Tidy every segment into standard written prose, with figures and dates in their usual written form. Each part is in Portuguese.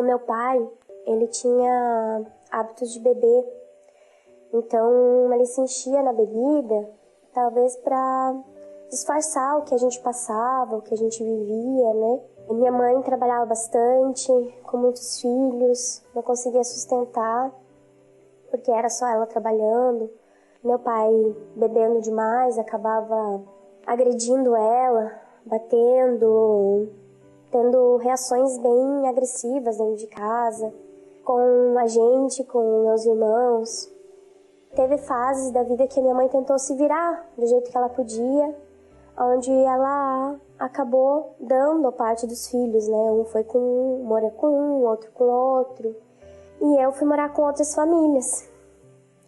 O meu pai, ele tinha hábitos de beber, então ele se enchia na bebida, talvez para disfarçar o que a gente passava, o que a gente vivia, né? E minha mãe trabalhava bastante, com muitos filhos, não conseguia sustentar, porque era só ela trabalhando. Meu pai, bebendo demais, acabava agredindo ela, batendo, tendo reações bem agressivas dentro de casa, com a gente, com meus irmãos. Teve fases da vida que a minha mãe tentou se virar do jeito que ela podia, onde ela acabou dando a parte dos filhos, né? Um foi com um, mora com um, outro com outro. E eu fui morar com outras famílias.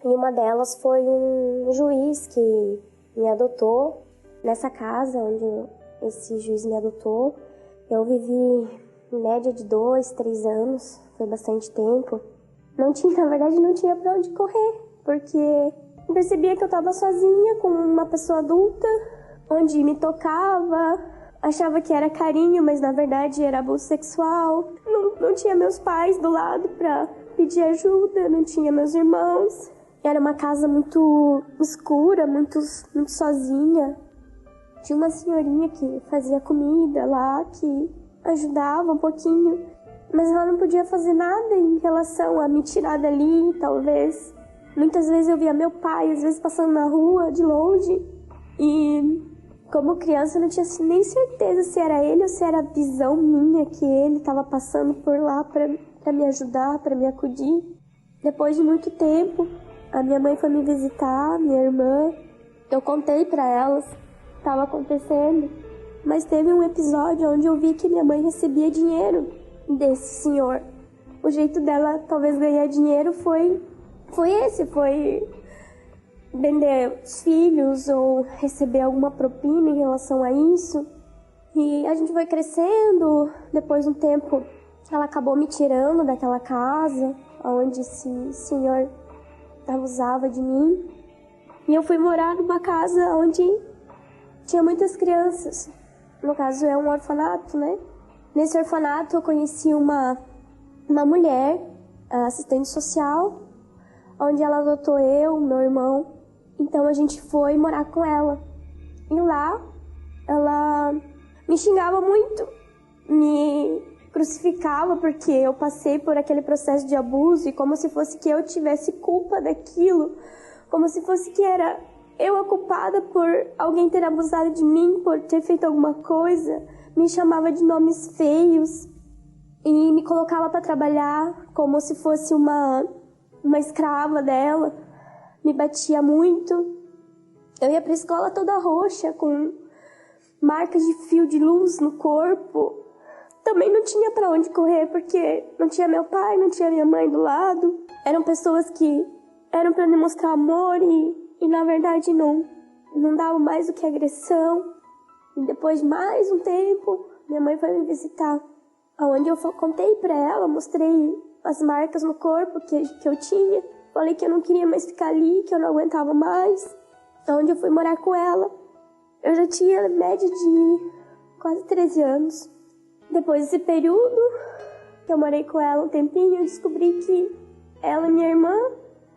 E uma delas foi um juiz que me adotou. Nessa casa onde esse juiz me adotou, eu vivi em média de 2, 3 anos, foi bastante tempo. Na verdade, não tinha pra onde correr, porque eu percebia que eu estava sozinha com uma pessoa adulta, onde me tocava, achava que era carinho, mas na verdade era abuso sexual. Não tinha meus pais do lado pra pedir ajuda, não tinha meus irmãos. Era uma casa muito escura, muito sozinha. Tinha uma senhorinha que fazia comida lá, que ajudava um pouquinho, mas ela não podia fazer nada em relação a me tirar dali, talvez. Muitas vezes eu via meu pai, às vezes passando na rua, de longe, e como criança eu não tinha nem certeza se era ele ou se era a visão minha que ele estava passando por lá para me ajudar, para me acudir. Depois de muito tempo, a minha mãe foi me visitar, minha irmã. Eu contei para elas o que estava acontecendo, mas teve um episódio onde eu vi que minha mãe recebia dinheiro desse senhor. O jeito dela talvez ganhar dinheiro foi vender os filhos ou receber alguma propina em relação a isso. E a gente foi crescendo. Depois de um tempo, ela acabou me tirando daquela casa onde esse senhor abusava de mim. E eu fui morar numa casa onde tinha muitas crianças. No caso, é um orfanato, né? Nesse orfanato, eu conheci uma mulher, assistente social, onde ela adotou eu, meu irmão. Então, a gente foi morar com ela. E lá, ela me xingava muito, me crucificava porque eu passei por aquele processo de abuso e como se fosse que eu tivesse culpa daquilo, como se fosse que era eu a culpada por alguém ter abusado de mim, por ter feito alguma coisa. Me chamava de nomes feios e me colocava para trabalhar como se fosse uma escrava dela. Me batia muito. Eu ia para a escola toda roxa, com marcas de fio de luz no corpo. Também não tinha para onde correr, porque não tinha meu pai, não tinha minha mãe do lado. Eram pessoas que eram para me mostrar amor e na verdade não davam mais do que agressão. E depois de mais um tempo, minha mãe foi me visitar, onde eu contei para ela, mostrei as marcas no corpo que eu tinha. Falei que eu não queria mais ficar ali, que eu não aguentava mais. Onde eu fui morar com ela. Eu já tinha média de quase 13 anos. Depois desse período, que eu morei com ela um tempinho, eu descobri que ela e minha irmã,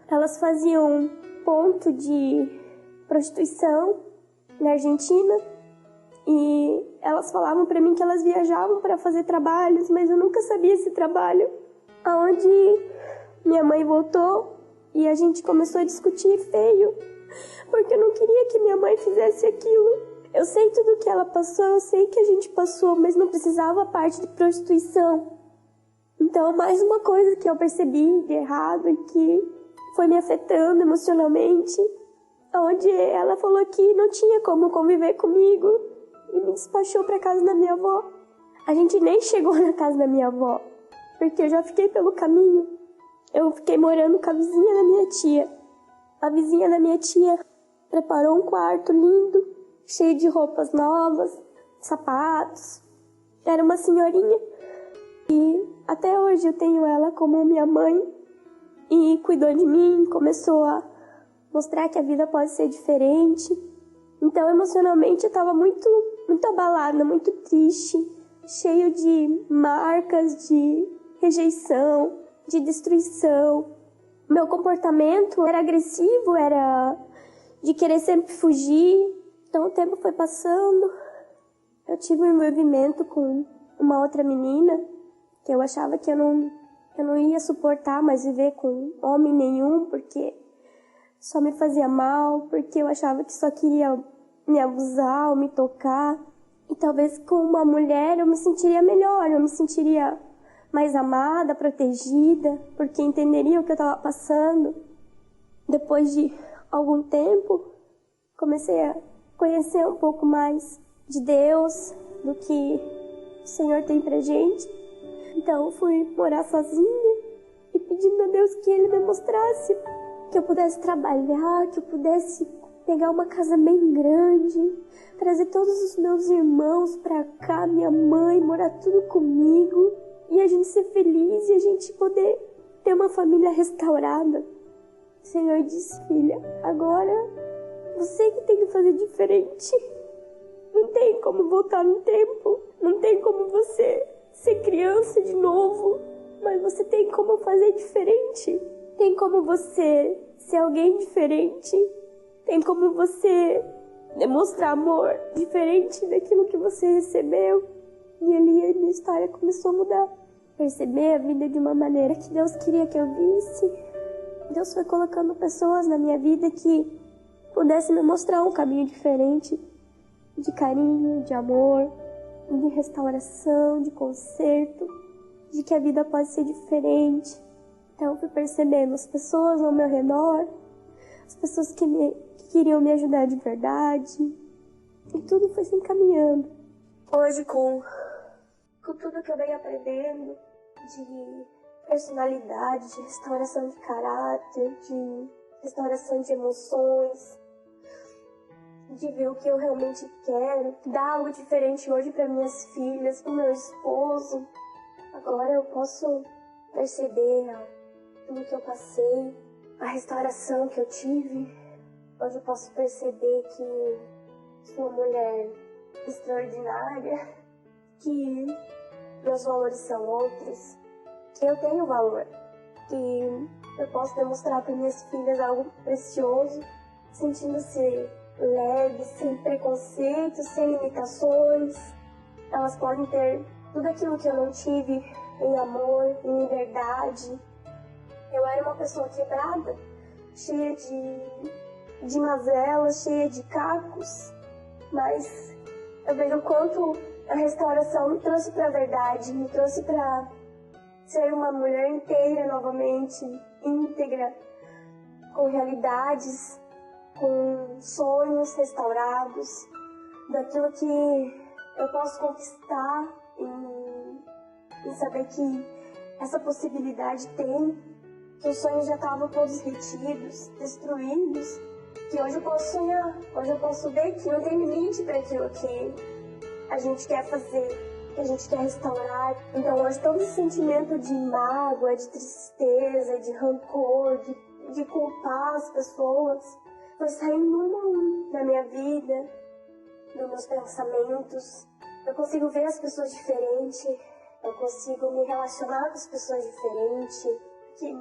elas faziam ponto de prostituição na Argentina. E elas falavam pra mim que elas viajavam para fazer trabalhos, mas eu nunca sabia esse trabalho. Aonde minha mãe voltou e a gente começou a discutir feio, porque eu não queria que minha mãe fizesse aquilo. Eu sei tudo que ela passou, eu sei que a gente passou, mas não precisava a parte de prostituição. Então, mais uma coisa que eu percebi de errado e que foi me afetando emocionalmente, onde ela falou que não tinha como conviver comigo e me despachou para casa da minha avó. A gente nem chegou na casa da minha avó, porque eu já fiquei pelo caminho. Eu fiquei morando com a vizinha da minha tia. A vizinha da minha tia preparou um quarto lindo, cheio de roupas novas, sapatos. Era uma senhorinha. E até hoje eu tenho ela como minha mãe. E cuidou de mim, começou a mostrar que a vida pode ser diferente. Então, emocionalmente, eu estava muito abalada, muito triste, cheio de marcas, de rejeição, de destruição. Meu comportamento era agressivo, era de querer sempre fugir. Então o tempo foi passando. Eu tive um envolvimento com uma outra menina que eu achava que eu não ia suportar mais viver com homem nenhum, porque só me fazia mal, porque eu achava que só queria me abusar ou me tocar. E talvez com uma mulher eu me sentiria melhor, eu me sentiria mais amada, protegida, porque entenderia o que eu estava passando. Depois de algum tempo, comecei a conhecer um pouco mais de Deus, do que o Senhor tem pra gente. Então eu fui morar sozinha e pedindo a Deus que Ele me mostrasse, que eu pudesse trabalhar, que eu pudesse pegar uma casa bem grande, trazer todos os meus irmãos pra cá, minha mãe, morar tudo comigo, e a gente ser feliz e a gente poder ter uma família restaurada. O Senhor disse: filha, agora você que tem que fazer diferente. Não tem como voltar no tempo, não tem como você ser criança de novo, mas você tem como fazer diferente. Tem como você ser alguém diferente. Tem como você demonstrar amor diferente daquilo que você recebeu. E ali a minha história começou a mudar. Perceber a vida de uma maneira que Deus queria que eu visse. Deus foi colocando pessoas na minha vida que pudessem me mostrar um caminho diferente, de carinho, de amor, de restauração, de conserto, de que a vida pode ser diferente. Então eu fui percebendo as pessoas ao meu redor, as pessoas que queriam me ajudar de verdade, e tudo foi se encaminhando. Hoje, com tudo que eu venho aprendendo de personalidade, de restauração de caráter, de restauração de emoções, de ver o que eu realmente quero, dar algo diferente hoje para minhas filhas, para o meu esposo. Agora eu posso perceber tudo que eu passei, a restauração que eu tive. Hoje eu posso perceber que sou uma mulher extraordinária, que meus valores são outros, que eu tenho valor, que eu posso demonstrar para minhas filhas algo precioso, sentindo-se leve, sem preconceitos, sem limitações. Elas podem ter tudo aquilo que eu não tive em amor, em liberdade. Eu era uma pessoa quebrada, cheia de mazelas, cheia de cacos, mas eu vejo o quanto a restauração me trouxe para a verdade, me trouxe para ser uma mulher inteira novamente, íntegra, com realidades, com sonhos restaurados, daquilo que eu posso conquistar e saber que essa possibilidade tem, que os sonhos já estavam todos retidos, destruídos, que hoje eu posso sonhar, hoje eu posso ver que não tem limite para aquilo que a gente quer fazer, que a gente quer restaurar. Então hoje todo esse sentimento de mágoa, de tristeza, de rancor, de culpar as pessoas, foi saindo um a um da minha vida, dos meus pensamentos. Eu consigo ver as pessoas diferentes, eu consigo me relacionar com as pessoas diferentes. O que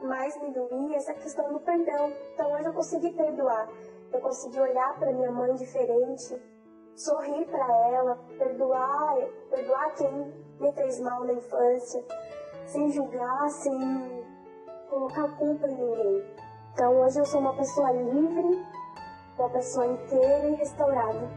mais me doía é essa questão do perdão. Então hoje eu consegui perdoar, eu consegui olhar para minha mãe diferente, sorrir para ela, perdoar quem me fez mal na infância, sem julgar, sem colocar culpa em ninguém. Então hoje eu sou uma pessoa livre, uma pessoa inteira e restaurada.